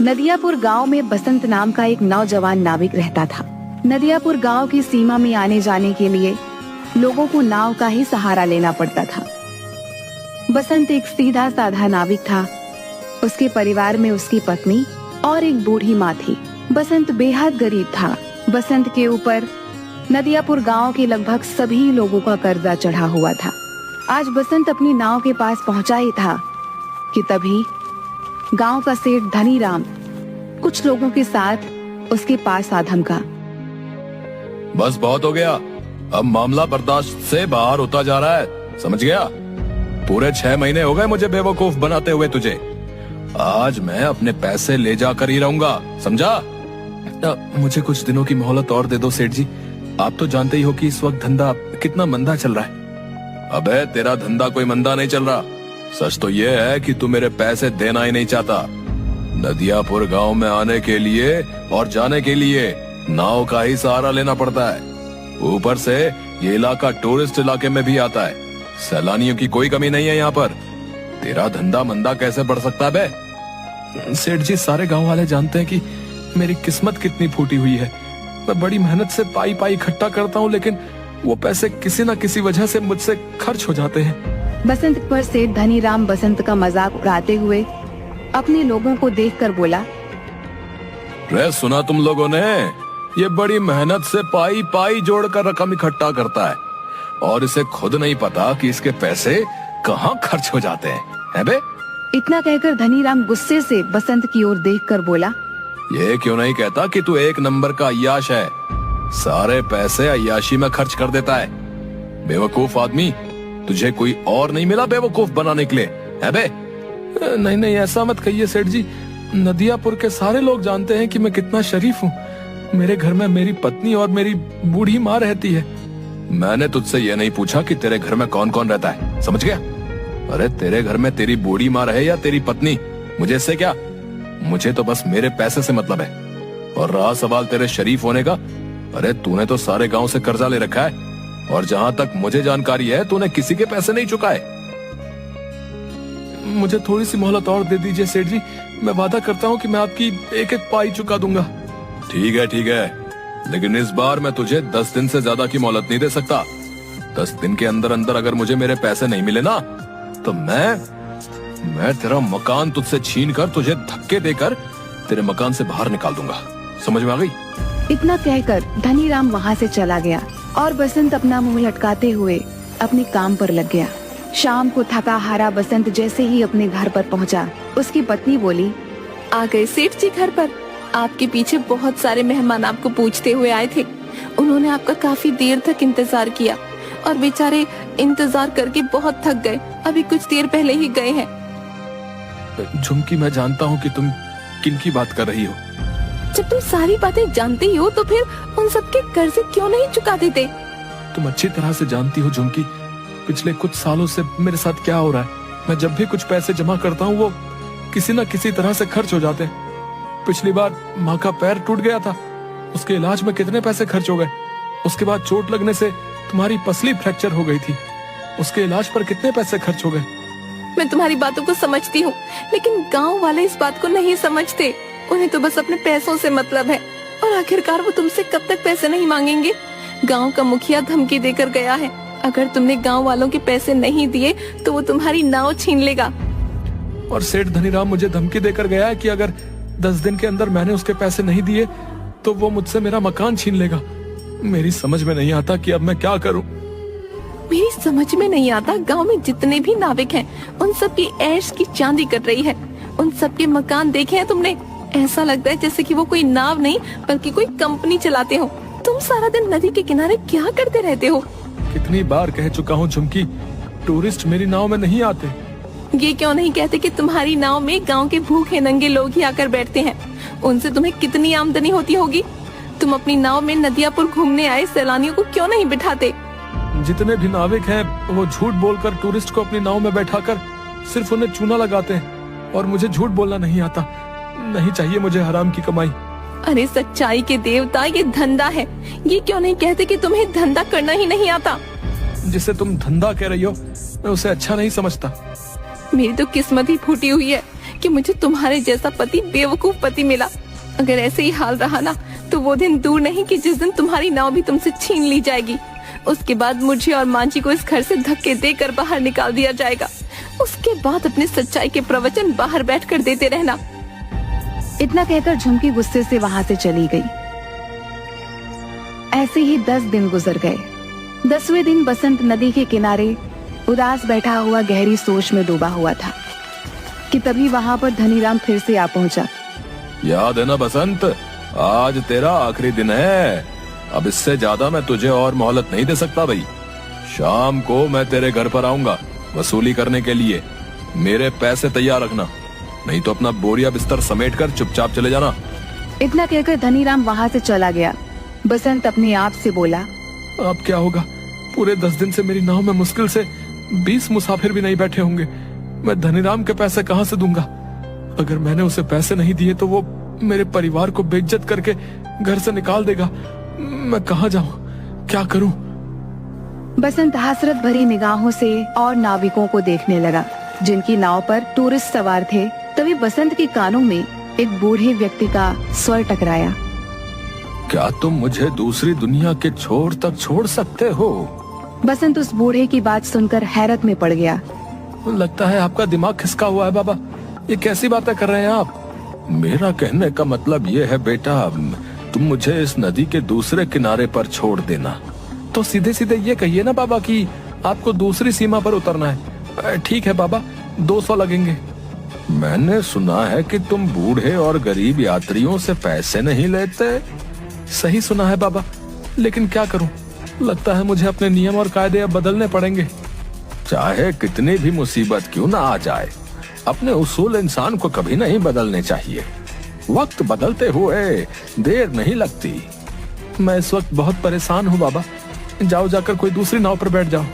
नदियापुर गांव में बसंत नाम का एक नौजवान नाविक रहता था। नदियापुर गांव की सीमा में आने जाने के लिए लोगों को नाव का ही सहारा लेना पड़ता था। बसंत एक सीधा साधा नाविक था। उसके परिवार में उसकी पत्नी और एक बूढ़ी माँ थी। बसंत बेहद गरीब था। बसंत के ऊपर नदियापुर गांव के लगभग सभी लोगों का कर्जा चढ़ा हुआ था। आज बसंत अपनी नाव के पास पहुंचा ही था कि तभी गांव का सेठ धनीराम कुछ लोगों के साथ उसके पास आ धमका। बस बहुत हो गया, अब मामला बर्दाश्त से बाहर होता जा रहा है, समझ गया? पूरे 6 महीने हो गए मुझे बेवकूफ बनाते हुए तुझे। आज मैं अपने पैसे ले जाकर ही रहूंगा, समझा? मुझे कुछ दिनों की मोहलत और दे दो सेठ जी। आप तो जानते ही हो कि इस वक्त धंधा कितना मंदा चल रहा है। अबे तेरा धंधा कोई मंदा नहीं चल रहा। सच तो ये है कि तू मेरे पैसे देना ही नहीं चाहता। नदियापुर गांव में आने के लिए और जाने के लिए नाव का ही सहारा लेना पड़ता है। ऊपर से ये इलाका टूरिस्ट इलाके में भी आता है। सैलानियों की कोई कमी नहीं है यहाँ पर। तेरा धंधा मंदा कैसे बढ़ सकता है बे? सेठ जी, सारे गांव वाले जानते हैं कि मेरी किस्मत कितनी फूटी हुई है। मैं बड़ी मेहनत से पाई पाई इकट्ठा करता हूँ, लेकिन वो पैसे किसी न किसी वजह से मुझसे खर्च हो जाते हैं। बसंत पर सेठ धनीराम बसंत का मजाक उड़ाते हुए अपने लोगों को देखकर बोला। रे सुना तुम लोगों ने? ये बड़ी मेहनत से पाई पाई जोड़कर रकम इकट्ठा करता है और इसे खुद नहीं पता कि इसके पैसे कहाँ खर्च हो जाते हैं बे? इतना कहकर धनीराम गुस्से से बसंत की ओर देखकर बोला। ये क्यों नहीं कहता कि तू एक नंबर का अय्याश है? सारे पैसे अय्याशी में खर्च कर देता है। बेवकूफ आदमी, तुझे कोई और नहीं मिला बेवकूफ बनाने के लिए, है बे? नहीं नहीं, ऐसा मत कहिए सेठ जी। नदियापुर के सारे लोग जानते हैं कि मैं कितना शरीफ हूँ। मेरे घर में मेरी पत्नी और मेरी बूढ़ी माँ रहती है। मैंने तुझसे ये नहीं पूछा कि तेरे घर में कौन कौन रहता है, समझ गया? अरे तेरे घर में तेरी बूढ़ी माँ रहे या तेरी पत्नी, मुझे इससे क्या? मुझे तो बस मेरे पैसे से मतलब है। और रहा सवाल तेरे शरीफ होने का, अरे तूने तो सारे गांव से कर्जा ले रखा है और जहां तक मुझे जानकारी है तूने किसी के पैसे नहीं चुकाए। मुझे थोड़ी सी मोहलत और दे दीजिए सेठ जी। मैं वादा करता हूँ कि मैं आपकी एक एक पाई चुका दूंगा। ठीक है, लेकिन इस बार मैं तुझे 10 दिन से ज्यादा की मोहलत नहीं दे सकता। 10 दिन के अंदर अंदर अगर मुझे मेरे पैसे नहीं मिले ना, तो मैं तेरा मकान तुझसे छीन कर तुझे धक्के देकर तेरे मकान से बाहर निकाल दूंगा। समझ में आ गई? इतना कहकर धनीराम वहाँ से चला गया और बसंत अपना मुंह लटकाते हुए अपने काम पर लग गया। शाम को थका हारा बसंत जैसे ही अपने घर पर पहुँचा, उसकी पत्नी बोली। आ गए सेठ जी घर पर? आपके पीछे बहुत सारे मेहमान आपको पूछते हुए आए थे। उन्होंने आपका काफी देर तक इंतजार किया और बेचारे इंतजार करके बहुत थक गए। अभी कुछ देर पहले ही गए हैं। झुमकी, मैं जानता हूँ कि तुम किनकी बात कर रही हो। जब तुम सारी बातें जानते ही हो तो फिर उन सबके कर्जे क्यों नहीं चुका देते? तुम अच्छी तरह से जानती हो झुमकी, पिछले कुछ सालों से मेरे साथ क्या हो रहा है। मैं जब भी कुछ पैसे जमा करता हूँ वो किसी न किसी तरह से खर्च हो जाते हैं। पिछली बार माँ का पैर टूट गया था, उसके इलाज में कितने पैसे खर्च हो गए। उसके बाद चोट लगने से तुम्हारी पसली फ्रैक्चर हो गई थी, उसके इलाज पर कितने पैसे खर्च हो गए। मैं तुम्हारी बातों को समझती हूँ, लेकिन गांव वाले इस बात को नहीं समझते। उन्हें तो बस अपने पैसों से मतलब है और आखिरकार वो तुमसे कब तक पैसे नहीं मांगेंगे। गांव का मुखिया धमकी देकर गया है, अगर तुमने गांव वालों के पैसे नहीं दिए तो वो तुम्हारी नाव छीन लेगा। और सेठ धनीराम मुझे धमकी देकर गया है कि अगर 10 दिन के अंदर मैंने उसके पैसे नहीं दिए तो वो मुझसे मेरा मकान छीन लेगा। मेरी समझ में नहीं आता कि अब मैं क्या करूं। मेरी समझ में नहीं आता, गांव में जितने भी नाविक हैं उन सब की ऐश की चांदी कट रही है। उन सब के मकान देखे हैं तुमने? ऐसा लगता है जैसे कि वो कोई नाव नहीं बल्कि कोई कंपनी चलाते हो। तुम सारा दिन नदी के किनारे क्या करते रहते हो? कितनी बार कह चुका हूँ झुमकी, टूरिस्ट मेरी नाव में नहीं आते। ये क्यों नहीं कहते कि तुम्हारी नाव में गांव के भूखे नंगे लोग ही आकर बैठते हैं? उनसे तुम्हें कितनी आमदनी होती होगी। तुम अपनी नाव में नदियापुर घूमने आए सैलानियों को क्यों नहीं बिठाते? जितने भी नाविक हैं वो झूठ बोलकर टूरिस्ट को अपनी नाव में बैठाकर सिर्फ उन्हें चूना लगाते हैं और मुझे झूठ बोलना नहीं आता। नहीं चाहिए मुझे हराम की कमाई। अरे सच्चाई के देवता, ये धंधा है। ये क्यों नहीं कहते कि तुम्हें धंधा करना ही नहीं आता? जिसे तुम धंधा कह रही हो मैं उसे अच्छा नहीं समझता। मेरी तो किस्मत ही फूटी हुई है कि मुझे तुम्हारे जैसा पति, बेवकूफ पति मिला। अगर ऐसे ही हाल रहा ना तो वो दिन दूर नहीं कि जिस दिन तुम्हारी नाव भी तुमसे छीन ली जाएगी। उसके बाद मुझे और मांझी को इस घर से धक्के देकर बाहर निकाल दिया जाएगा। उसके बाद अपनी सच्चाई के प्रवचन बाहर बैठकर देते रहना। इतना कहकर झुमकी गुस्से से वहां से चली गई। ऐसे ही 10 दिन गुजर गए। 10वें दिन बसंत नदी के किनारे उदास बैठा हुआ गहरी सोच में डूबा हुआ था कि तभी वहां पर धनीराम फिर से आ पहुंचा। याद है ना बसंत, आज तेरा आखिरी दिन है। अब इससे ज्यादा मैं तुझे और मोहलत नहीं दे सकता भाई। शाम को मैं तेरे घर पर आऊंगा वसूली करने के लिए। मेरे पैसे तैयार रखना, नहीं तो अपना बोरिया बिस्तर समेटकर चुपचाप चले जाना। इतना कहकर धनीराम वहां से चला गया। बसंत अपने आप से बोला, अब क्या होगा? पूरे 10 दिन से मेरी नाव में मुश्किल से 20 मुसाफिर भी नहीं बैठे होंगे। मैं धनीराम के पैसे कहाँ से दूंगा? अगर मैंने उसे पैसे नहीं दिए तो वो मेरे परिवार को बेइज्जत करके घर से निकाल देगा। मैं कहाँ जाऊँ, क्या करूँ? बसंत हसरत भरी निगाहों से और नाविकों को देखने लगा जिनकी नाव पर टूरिस्ट सवार थे। तभी बसंत के कानों में एक बूढ़े व्यक्ति का स्वर टकराया। क्या तुम मुझे दूसरी दुनिया के छोर तक छोड़ सकते हो? बसंत उस बूढ़े की बात सुनकर हैरत में पड़ गया। लगता है आपका दिमाग खिसका हुआ है बाबा। ये कैसी बातें कर रहे हैं आप? मेरा कहने का मतलब ये है बेटा, तुम मुझे इस नदी के दूसरे किनारे पर छोड़ देना। तो सीधे सीधे ये कहिए ना बाबा कि आपको दूसरी सीमा पर उतरना है। ठीक है बाबा, 200 लगेंगे। मैंने सुना है कि तुम बूढ़े और गरीब यात्रियों से पैसे नहीं लेते। सही सुना है बाबा, लेकिन क्या करूं? लगता है मुझे अपने नियम और कायदे अब बदलने पड़ेंगे। चाहे कितनी भी मुसीबत क्यों ना आ जाए, अपने उसूल इंसान को कभी नहीं बदलने चाहिए। वक्त बदलते हुए देर नहीं लगती। मैं इस वक्त बहुत परेशान हूँ बाबा। जाओ जाकर कोई दूसरी नाव पर बैठ जाओ।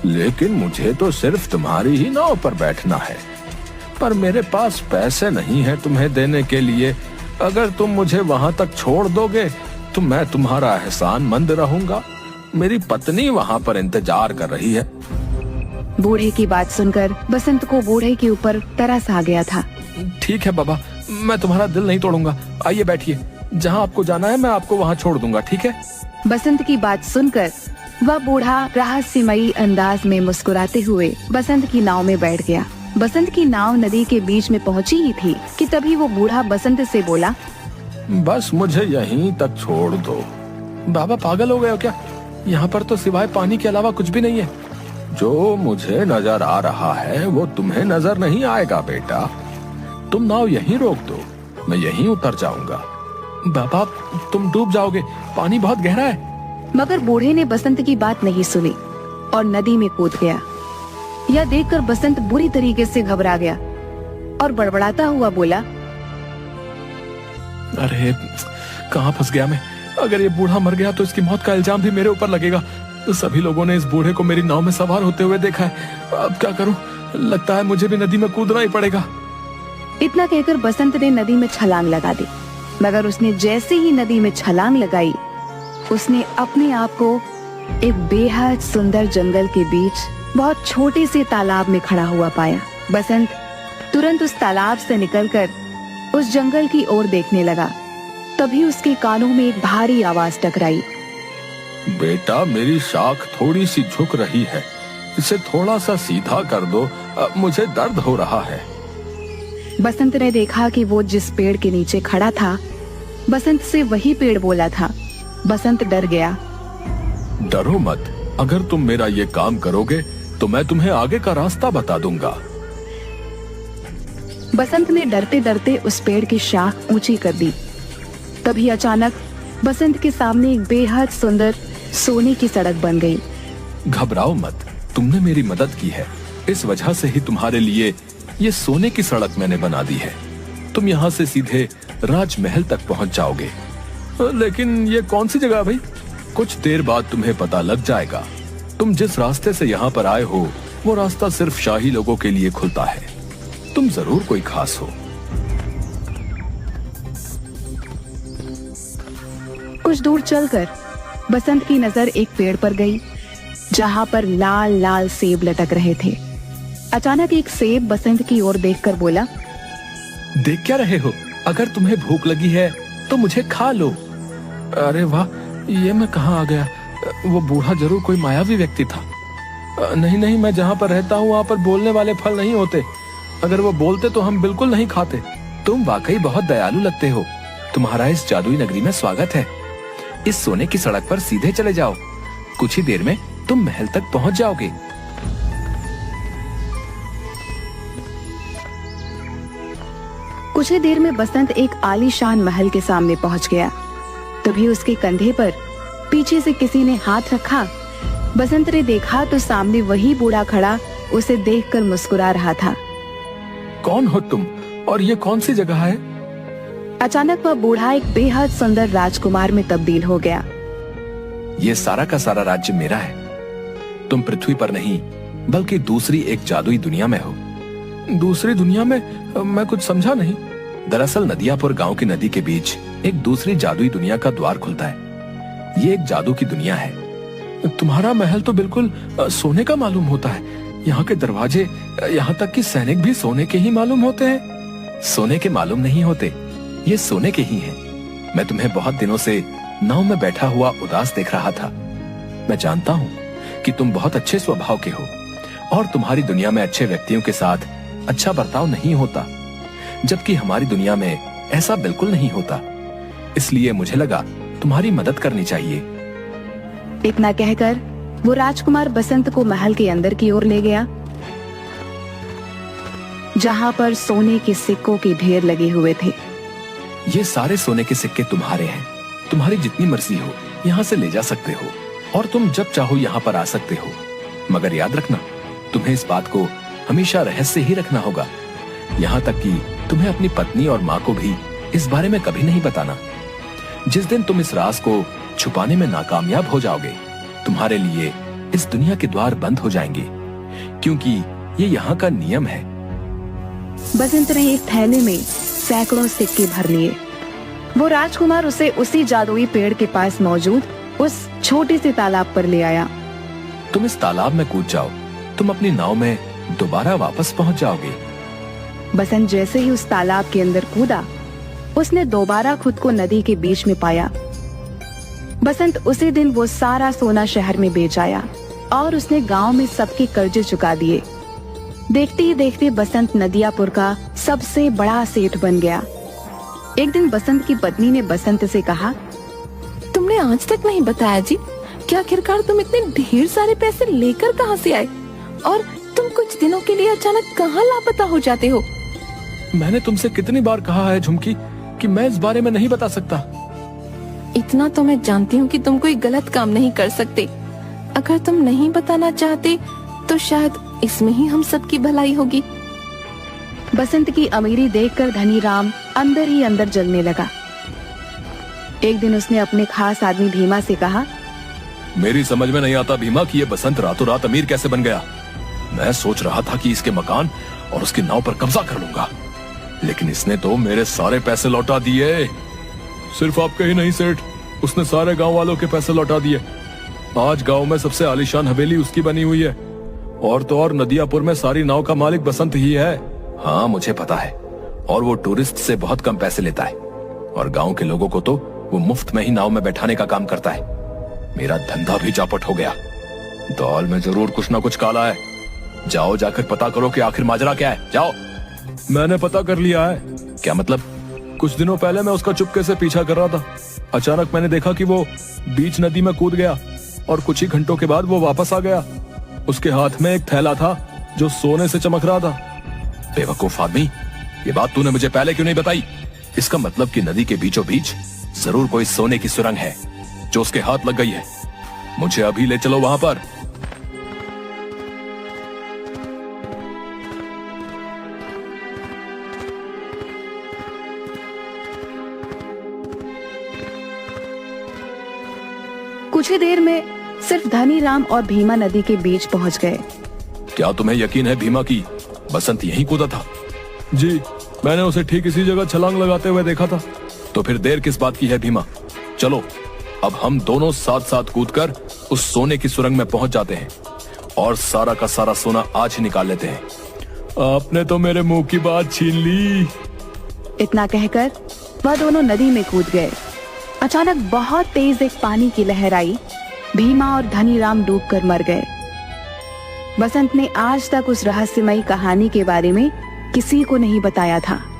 लेकिन मुझे तो सिर्फ तुम्हारी ही नाव पर बैठना है, पर मेरे पास पैसे नहीं है तुम्हें देने के लिए। अगर तुम मुझे वहां तक छोड़ दोगे तो मैं तुम्हारा एहसानमंद रहूंगा। मेरी पत्नी वहां पर इंतजार कर रही है। बूढ़े की बात सुनकर बसंत को बूढ़े के ऊपर तरस आ गया था। ठीक है बाबा, मैं तुम्हारा दिल नहीं तोड़ूंगा। आइए बैठिए, जहाँ आपको जाना है मैं आपको वहाँ छोड़ दूंगा, ठीक है? बसंत की बात सुनकर वह बूढ़ा रहस्यमयी अंदाज में मुस्कुराते हुए बसंत की नाव में बैठ गया। बसंत की नाव नदी के बीच में पहुंची ही थी कि तभी वो बूढ़ा बसंत से बोला, बस मुझे यहीं तक छोड़ दो। बाबा पागल हो गए हो क्या? यहाँ पर तो सिवाय पानी के अलावा कुछ भी नहीं है। जो मुझे नजर आ रहा है वो तुम्हें नजर नहीं आएगा बेटा। तुम नाव यहीं रोक दो, मैं यहीं उतर जाऊंगा। बाबा तुम डूब जाओगे, पानी बहुत गहरा है। मगर बूढ़े ने बसंत की बात नहीं सुनी और नदी में कूद गया। यह देखकर बसंत बुरी तरीके से घबरा गया और बड़बड़ाता हुआ बोला, अरे कहाँ फंस गया मैं? अगर ये बूढ़ा मर गया तो इसकी मौत का इल्जाम भी मेरे ऊपर लगेगा। सभी लोगों ने इस बूढ़े को मेरी नाव में सवार होते हुए देखा है। अब क्या करूं? लगता है मुझे भी नदी में कूदना ही पड़ेगा। इतना कहकर बसंत ने नदी में छलांग लगा दी। मगर उसने जैसे ही नदी में छलांग लगाई, उसने अपने आप को एक बेहद सुंदर जंगल के बीच बहुत छोटे से तालाब में खड़ा हुआ पाया। बसंत तुरंत उस तालाब से निकलकर उस जंगल की ओर देखने लगा। तभी उसके कानों में एक भारी आवाज टकराई। बेटा मेरी शाख थोड़ी सी झुक रही है, इसे थोड़ा सा सीधा कर दो, मुझे दर्द हो रहा है। बसंत ने देखा कि वो जिस पेड़ के नीचे खड़ा था, बसंत से वही पेड़ बोला था। बसंत डर गया। डरो मत, अगर तुम मेरा ये काम करोगे तो मैं तुम्हें आगे का रास्ता बता दूंगा। बसंत ने डरते डरते उस पेड़ की शाख ऊंची कर दी। तभी अचानक बसंत के सामने एक बेहद सुंदर सोने की सड़क बन गई। घबराओ मत, तुमने मेरी मदद की है, इस वजह से ही तुम्हारे लिए ये सोने की सड़क मैंने बना दी है। तुम यहाँ से सीधे राजमहल तक पहुँच जाओगे। लेकिन ये कौन सी जगह भाई? कुछ देर बाद तुम्हें पता लग जाएगा। तुम जिस रास्ते से यहाँ पर आए हो वो रास्ता सिर्फ शाही लोगों के लिए खुलता है। तुम जरूर कोई खास हो। कुछ दूर चलकर बसंत की नजर एक पेड़ पर गई जहाँ पर लाल लाल सेब लटक रहे थे। अचानक एक सेब बसंत की ओर देखकर बोला, देख क्या रहे हो? अगर तुम्हें भूख लगी है तो मुझे खा लो। अरे वाह, ये मैं कहाँ आ गया? वो बूढ़ा जरूर कोई मायावी व्यक्ति था। नहीं नहीं, मैं जहाँ पर रहता हूँ वहाँ पर बोलने वाले फल नहीं होते। अगर वो बोलते तो हम बिल्कुल नहीं खाते। तुम वाकई बहुत दयालु लगते हो। तुम्हारा इस जादुई नगरी में स्वागत है। इस सोने की सड़क पर सीधे चले जाओ। कुछ ही देर में तुम महल तक पहुंच जाओगे। कुछ ही देर में बसंत एक आलीशान महल के सामने पहुंच गया। तभी उसके कंधे पर पीछे से किसी ने हाथ रखा। बसंत ने देखा तो सामने वही बूढ़ा खड़ा उसे देखकर मुस्कुरा रहा था। कौन हो तुम और ये कौन सी जगह है? अचानक वह बूढ़ा एक बेहद सुंदर राजकुमार में तब्दील हो गया। ये सारा का सारा राज्य मेरा है। तुम पृथ्वी पर नहीं बल्कि दूसरी एक जादुई दुनिया में हो। दूसरी दुनिया में? मैं कुछ समझा नहीं। दरअसल नदियापुर गांव की नदी के बीच एक दूसरी जादुई दुनिया का द्वार खुलता है। ये एक जादू की दुनिया है। तुम्हारा महल तो बिल्कुल सोने का मालूम होता है। यहाँ के दरवाजे, यहाँ तक कि सैनिक भी सोने के ही मालूम होते हैं। सोने के मालूम नहीं होते, ये सोने के ही हैं। मैं तुम्हें बहुत दिनों से नाव में बैठा हुआ उदास देख रहा था। मैं जानता हूँ कि तुम बहुत अच्छे स्वभाव के हो और तुम्हारी दुनिया में अच्छे व्यक्तियों के साथ अच्छा बर्ताव नहीं होता, जबकि हमारी दुनिया में ऐसा बिल्कुल नहीं होता। इसलिए मुझे लगा तुम्हारी मदद करनी चाहिए। इतना कहकर वो राजकुमार बसंत को महल के अंदर की ओर ले गया, जहाँ पर सोने के सिक्कों के ढेर लगे हुए थे। ये सारे सोने के सिक्के तुम्हारे हैं। तुम्हारी जितनी मर्जी हो यहाँ से ले जा सकते हो और तुम जब चाहो यहाँ पर आ सकते हो। मगर याद रखना, तुम्हें इस बात को हमेशा रहस्य ही रखना होगा। यहाँ तक कि तुम्हें अपनी पत्नी और माँ को भी इस बारे में कभी नहीं बताना। जिस दिन तुम इस राज को छुपाने में नाकामयाब हो जाओगे, तुम्हारे लिए इस दुनिया के द्वार बंद हो जाएंगे, क्योंकि ये यहाँ का नियम है। बसंत ने एक थैले में सैकड़ों सिक्के भर लिए। वो राजकुमार उसे उसी जादुई पेड़ के पास मौजूद उस छोटे से तालाब पर ले आया। तुम इस तालाब में कूद जाओ, तुम अपनी नाव में दोबारा वापस पहुंच जाओगे। बसंत जैसे ही उस तालाब के अंदर कूदा, उसने दोबारा खुद को नदी के बीच में पाया। बसंत उसी दिन वो सारा सोना शहर में बेच आया और उसने गांव में सबके कर्जे चुका दिए। देखते ही देखते बसंत नदियापुर का सबसे बड़ा सेठ बन गया। एक दिन बसंत की पत्नी ने बसंत से कहा, तुमने आज तक नहीं बताया जी, क्या आखिरकार तुम इतने ढेर सारे पैसे लेकर कहाँ से आए और तुम कुछ दिनों के लिए अचानक कहाँ लापता हो जाते हो? मैंने तुमसे कितनी बार कहा है झुमकी कि मैं इस बारे में नहीं बता सकता। इतना तो मैं जानती हूँ कि तुम कोई गलत काम नहीं कर सकते। अगर तुम नहीं बताना चाहते तो शायद इसमें ही हम सबकी भलाई होगी। बसंत की अमीरी देखकर धनी राम अंदर ही अंदर जलने लगा। एक दिन उसने अपने खास आदमी भीमा से कहा, मेरी समझ में नहीं आता भीमा कि ये बसंत रातों रात अमीर कैसे बन गया। मैं सोच रहा था कि इसके मकान और उसकी नाव पर कब्जा कर लूंगा, लेकिन इसने तो मेरे सारे पैसे लौटा दिए। सिर्फ आपके ही नहीं सेठ, उसने सारे गांव वालों के पैसे लौटा दिए। आज गांव में सबसे आलीशान हवेली उसकी बनी हुई है, और तो और नदियापुर में सारी नाव का मालिक बसंत ही है। हाँ मुझे पता है, और वो टूरिस्ट से बहुत कम पैसे लेता है, और गांव के लोगों को तो वो मुफ्त में ही नाव में बैठाने का काम करता है। मेरा धंधा भी चौपट हो गया। दाल में जरूर कुछ ना कुछ काला है। जाओ जाकर पता करो कि आखिर माजरा क्या है। जाओ। मैंने पता कर लिया है। क्या मतलब? कुछ दिनों पहले मैं उसका चुपके से पीछा कर रहा था। अचानक मैंने देखा कि वो बीच नदी में कूद गया और कुछ ही घंटों के बाद वो वापस आ गया। उसके हाथ में एक थैला था जो सोने से चमक रहा था। बेवकूफ आदमी, ये बात तूने मुझे पहले क्यों नहीं बताई? इसका मतलब कि नदी के बीचों बीच जरूर कोई सोने की सुरंग है जो उसके हाथ लग गई है। मुझे अभी ले चलो वहां पर। कुछ ही देर में सिर्फ धनी राम और भीमा नदी के बीच पहुंच गए। क्या तुम्हें यकीन है भीमा की बसंत यहीं कूदा था? जी, मैंने उसे ठीक इसी जगह छलांग लगाते हुए देखा था। तो फिर देर किस बात की है भीमा? चलो अब हम दोनों साथ साथ कूदकर उस सोने की सुरंग में पहुंच जाते हैं और सारा का सारा सोना आज ही निकाल लेते हैं। आपने तो मेरे मुंह की बात छीन ली। इतना कहकर वह दोनों नदी में कूद गए। अचानक बहुत तेज एक पानी की लहर आई। भीमा और धनीराम डूबकर मर गए। बसंत ने आज तक उस रहस्यमयी कहानी के बारे में किसी को नहीं बताया था।